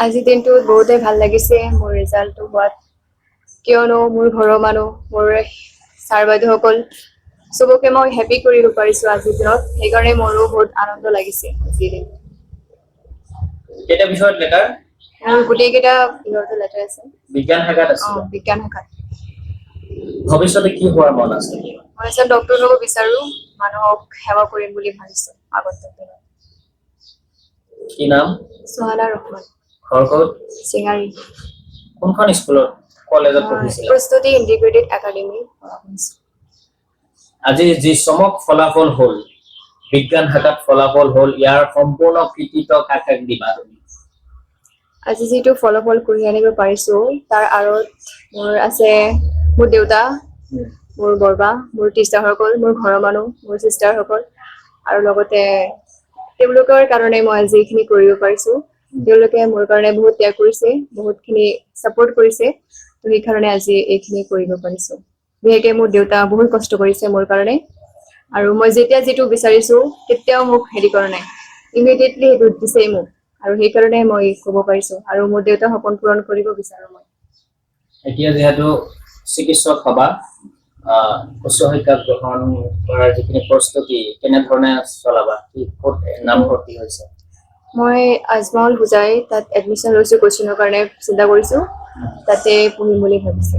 আজি দিনটোত বহুতেই ভাল লাগিছে মোৰ ৰিজাল্টটো হোৱাত, কিয়নো মোৰ ঘৰৰ মানুহ, মোৰ ছাৰ বাইদেউসকল চবকে মই হেপী কৰিব পাৰিছো আজিৰ দিনত, সেইকাৰণে মোৰো বহুত আনন্দ লাগিছে আজিৰ দিন। কেইটা বিষয়ত লেটাৰ? মোৰ গোটেইকেইটা বিষয়তে লেটাৰ আছে। বিজ্ঞান শাখাত আছে। বিজ্ঞান শাখাত। ভৱিষ্যতে কি হোৱাৰ মন আছে? মই এজন ডক্তৰ হ'ব বিচাৰো, মানুহক সেৱা কৰিম বুলি ভাবিছো আগন্তুক দিনত। কি নাম? সুহানা ৰহমান। ঘৰ ক'ত? চিঙাৰী। কোনখন স্কুলত কলেজত পঢ়িছিলা? প্ৰস্তুতি ইণ্টিগ্ৰেটেড একাডেমি। আজি যি চমক ফলাফল হ'ল, বিজ্ঞান শাখাত ফলাফল হ'ল, ইয়াৰ সম্পূৰ্ণ কৃতিত্ব কাক দিবা তুমি? আজি যিটো ফলাফল কঢ়িয়াই আনিব পাৰিছো তাৰ আঁৰত মোৰ আছে মোৰ দেউতা, মোৰ বৰমা, মোৰ টিচাৰসকল, মোৰ ঘৰৰ মানুহ, মোৰ চিষ্টাৰসকল, আৰু লগতে তেওঁলোকৰ কাৰণে মই আজি এইখিনি কৰিব পাৰিছো। তেওঁলোকে মোৰ কাৰণে বহুত ত্যাগ কৰিছে, বহুতখিনি ছাপোৰ্ট কৰিছে, ত সেইকাৰণে আজি এইখিনি কৰিব পাৰিছো। বিশেষকে মোৰ দেউতা বহুত কষ্ট কৰিছে মোৰ কাৰণে, আৰু মই যেতিয়া যিটো বিচাৰিছো কেতিয়াও মোক হেৰি কৰা নাই, ইমিডিয়েটলি সেইটো দিছেই মোক, আৰু সেইকাৰণে মই ক'ব পাৰিছো, আৰু মোৰ দেউতাৰ সপোন পূৰণ কৰিব বিচাৰো মই। এতিয়া যিহেতু চিকিৎসক হবা, উচ্চ শিক্ষা গ্ৰহণ কৰাৰ যিখিনি প্ৰস্তুতি কেনেধৰণে চলাবা, কি ক'ত নামভৰ্তি হৈছে? মই আজমল হোজাই তাত এডমিশ্যন লৈছো, কোচিঙৰ কাৰণে চিন্তা কৰিছো, তাতে পঢ়িম বুলি ভাবিছো।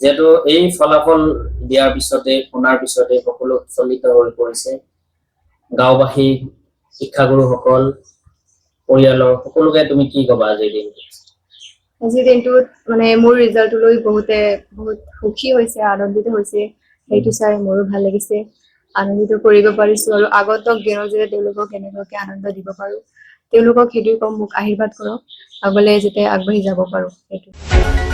যিহেতু এই ফলাফল দিয়াৰ পিছতে, শুনাৰ পিছতে সকলো উৎফুল্লিত হৈ পৰিছে, গাঁওবাসী, শিক্ষাগুৰুসকল, পৰিয়ালৰ সকলোকে তুমি কি কবা আজিৰ দিনটোত? আজিৰ দিনটোত মানে মোৰ ৰিজাল্টটো লৈ বহুত সুখী হৈছে, আনন্দিত হৈছে, সেইটো চাই মোৰো ভাল লাগিছে, আনন্দিত কৰিব পাৰিছো, আৰু আগন্তুক দিনৰ যে তেওঁলোকক কেনেকুৱাকে আনন্দ দিব পাৰো, তেওঁলোকক সেইটোৱে কম, মোক আশীৰ্বাদ কৰক, আগলৈ যাতে আগবাঢ়ি যাব পাৰো সেইটো।